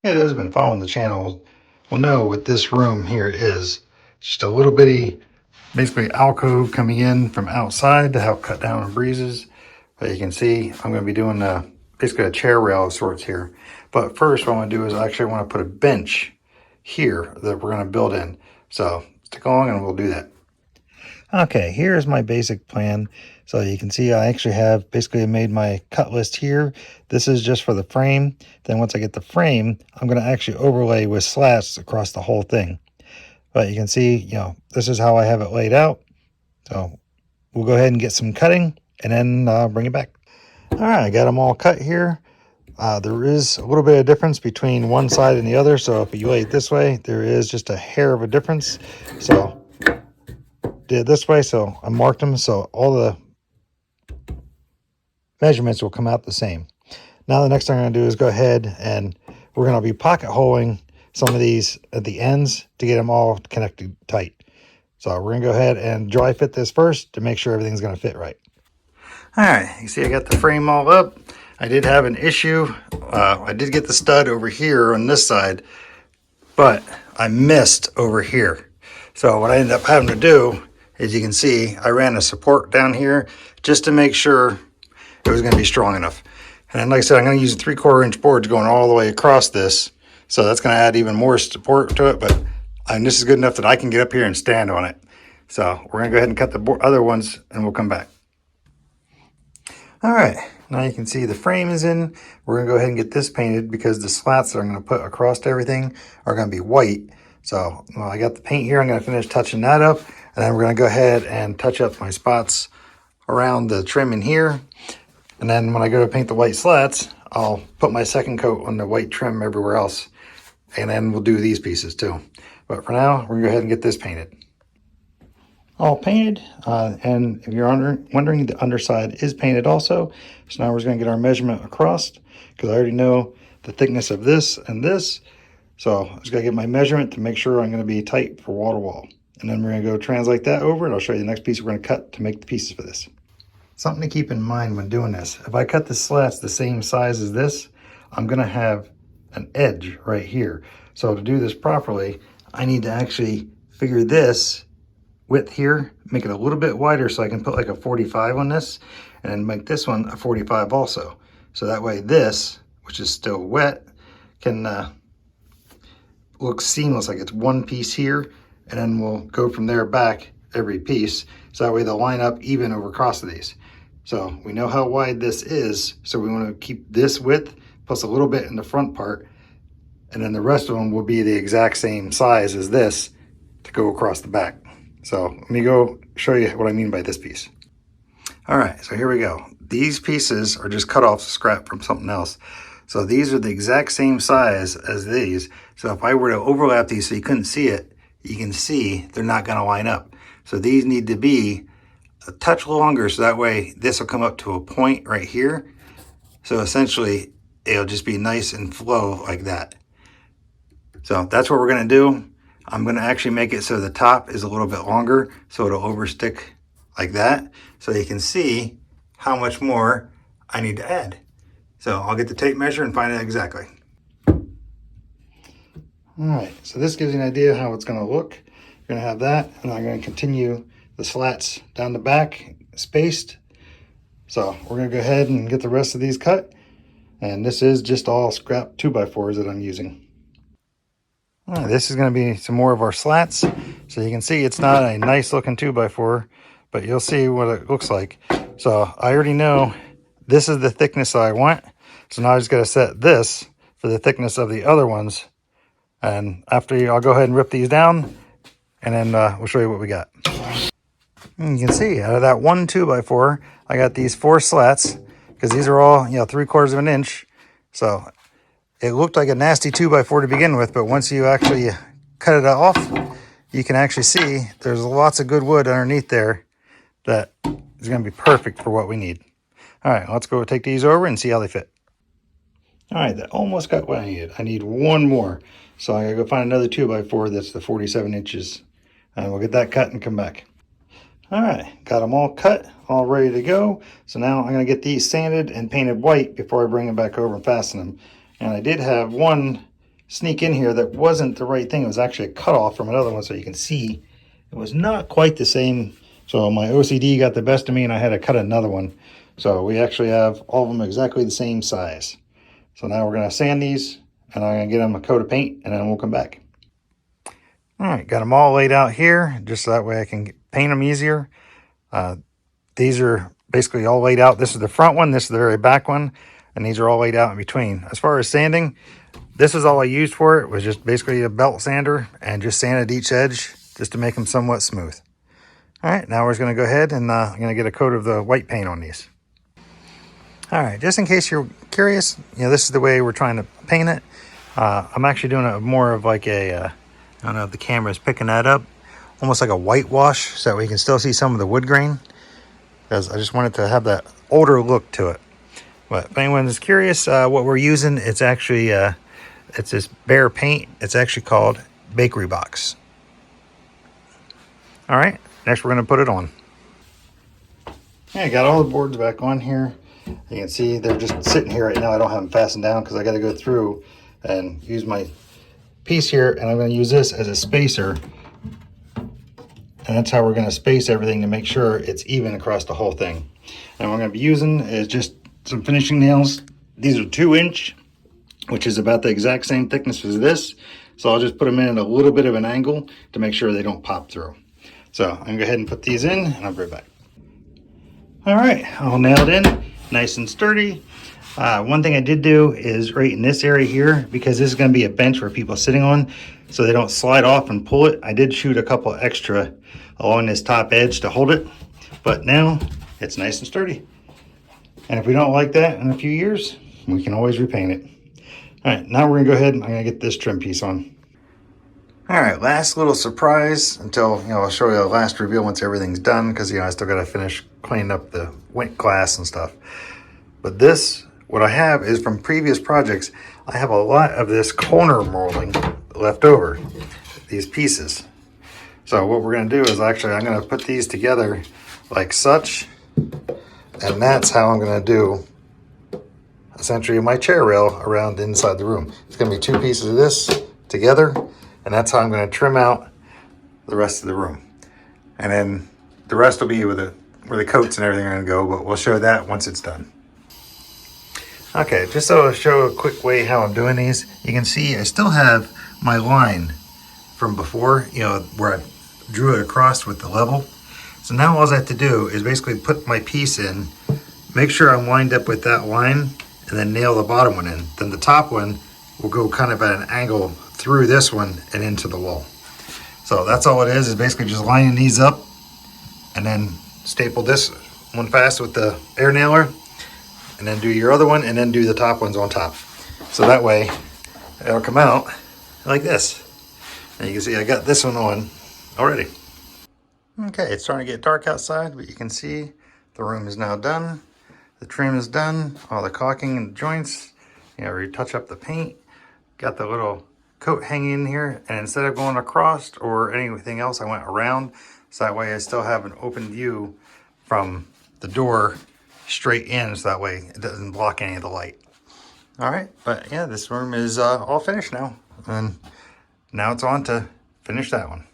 Yeah, those have been following the channel will know what this room here is. Just a little bitty, basically alcove coming in from outside to help cut down on breezes. But you can see I'm going to be doing basically a chair rail of sorts here. But first what I want to do is I actually want to put a bench here that we're going to build in. So stick along and we'll do that. Okay, here's my basic plan. So you can see I actually have basically made my cut list here. This is just for the frame. Then once I get the frame, I'm going to actually overlay with slats across the whole thing. But you can see, this is how I have it laid out. So we'll go ahead and get some cutting and then bring it back. All right, I got them all cut here. There is a little bit of difference between one side and the other. So if you lay it this way, there is just a hair of a difference. So did it this way, so I marked them so all the measurements will come out the same. Now the next thing I'm going to do is go ahead and we're going to be pocket holing some of these at the ends to get them all connected tight. So we're going to go ahead and dry fit this first to make sure everything's going to fit right. All right, you see I got the frame all up. I did have an issue. I did get the stud over here on this side, but I missed over here. So what I ended up having to do, as you can see, I ran a support down here just to make sure it was going to be strong enough. And like I said, I'm going to use 3/4 inch boards going all the way across this. So that's going to add even more support to it. But this is good enough that I can get up here and stand on it. So we're going to go ahead and cut the other ones and we'll come back. All right, now you can see the frame is in. We're going to go ahead and get this painted because the slats that I'm going to put across everything are going to be white. So I got the paint here. I'm going to finish touching that up. And then we're going to go ahead and touch up my spots around the trim in here. And then when I go to paint the white slats, I'll put my second coat on the white trim everywhere else. And then we'll do these pieces too. But for now, we're going to go ahead and get this painted. All painted. And if you're wondering, the underside is painted also. So now we're just going to get our measurement across because I already know the thickness of this and this. So I just got to get my measurement to make sure I'm going to be tight for wall to wall. And then we're going to go translate that over and I'll show you the next piece we're going to cut to make the pieces for this. Something to keep in mind when doing this, if I cut the slats the same size as this, I'm going to have an edge right here. So to do this properly, I need to actually figure this width here, make it a little bit wider so I can put like a 45 on this and then make this one a 45 also. So that way this, which is still wet, can look seamless, like it's one piece here, and then we'll go from there back every piece. So that way they'll line up even over across of these. So we know how wide this is. So we want to keep this width plus a little bit in the front part. And then the rest of them will be the exact same size as this to go across the back. So let me go show you what I mean by this piece. All right, so here we go. These pieces are just cut off scrap from something else. So these are the exact same size as these. So if I were to overlap these so you couldn't see it, you can see they're not going to line up. So these need to be a touch longer so that way this will come up to a point right here. So essentially it'll just be nice and flow like that. So that's what we're going to do. I'm going to actually make it so the top is a little bit longer so it'll overstick like that. So you can see how much more I need to add. So I'll get the tape measure and find out exactly. All right, so this gives you an idea how it's going to look. You're going to have that, and I'm going to continue the slats down the back spaced. So we're going to go ahead and get the rest of these cut. And this is just all scrap 2x4s that I'm using. All right, this is going to be some more of our slats. So you can see it's not a nice looking 2x4, but you'll see what it looks like. So I already know this is the thickness I want. So now I just got to set this for the thickness of the other ones. And after I'll go ahead and rip these down and then we'll show you what we got. And you can see out of that one 2x4, I got these 4 slats because these are all, 3/4 of an inch. So it looked like a nasty 2x4 to begin with, but once you actually cut it off, you can actually see there's lots of good wood underneath there that is going to be perfect for what we need. All right, let's go take these over and see how they fit. All right, that almost got what I needed. I need one more. So I gotta go find another 2x4 that's the 47 inches. And we'll get that cut and come back. All right, got them all cut, all ready to go. So now I'm gonna get these sanded and painted white before I bring them back over and fasten them. And I did have one sneak in here that wasn't the right thing. It was actually a cutoff from another one, so you can see it was not quite the same. So my OCD got the best of me and I had to cut another one. So we actually have all of them exactly the same size. So now we're going to sand these and I'm going to get them a coat of paint and then we'll come back. All right, got them all laid out here just so that way I can paint them easier. These are basically all laid out. This is the front one, this is the very back one, and these are all laid out in between. As far as sanding, this is all I used for it, was just basically a belt sander and just sanded each edge just to make them somewhat smooth. All right, now we're just going to go ahead and I'm going to get a coat of the white paint on these. All right, just in case you're curious, this is the way we're trying to paint it. I'm actually doing a more of like a, I don't know if the camera's picking that up, almost like a whitewash so that we can still see some of the wood grain, because I just wanted to have that older look to it. But if anyone is curious what we're using, it's actually, it's this Behr paint. It's actually called Bakery Box. All right, next we're going to put it on. Yeah, I got all the boards back on here. You can see they're just sitting here right now. I don't have them fastened down because I got to go through and use my piece here, and I'm going to use this as a spacer. And that's how we're going to space everything to make sure it's even across the whole thing. And what I'm going to be using is just some finishing nails. These are 2-inch, which is about the exact same thickness as this. So I'll just put them in at a little bit of an angle to make sure they don't pop through. So I'm going to go ahead and put these in and I'll be right back. All right, all nailed in, nice and sturdy. One thing I did do is right in this area here, because this is going to be a bench for people sitting on, so they don't slide off and pull it. I did shoot a couple extra along this top edge to hold it, but now it's nice and sturdy. And if we don't like that in a few years, we can always repaint it. All right, now we're gonna go ahead and I'm gonna get this trim piece on. All right, last little surprise until, I'll show you the last reveal once everything's done, because, I still gotta finish cleaning up the wet glass and stuff. But this, what I have is from previous projects, I have a lot of this corner molding left over, these pieces. So what we're gonna do is I'm gonna put these together like such, and that's how I'm gonna do essentially my chair rail around inside the room. It's gonna be 2 pieces of this together, and that's how I'm gonna trim out the rest of the room. And then the rest will be where the coats and everything are gonna go, but we'll show that once it's done. Okay, just so to show a quick way how I'm doing these, you can see I still have my line from before, where I drew it across with the level. So now all I have to do is basically put my piece in, make sure I'm lined up with that line, and then nail the bottom one in. Then the top one will go kind of at an angle through this one and into the wall. So that's all it is basically just lining these up and then staple this one fast with the air nailer, and then do your other one, and then do the top ones on top. So that way it'll come out like this. And you can see I got this one on already. Okay, it's starting to get dark outside, but you can see the room is now done. The trim is done, all the caulking and the joints. Retouch up the paint. Got the little coat hanging in here, and instead of going across or anything else, I went around. So that way I still have an open view from the door straight in, so that way it doesn't block any of the light. All right, but yeah, this room is all finished now. And now it's on to finish that one.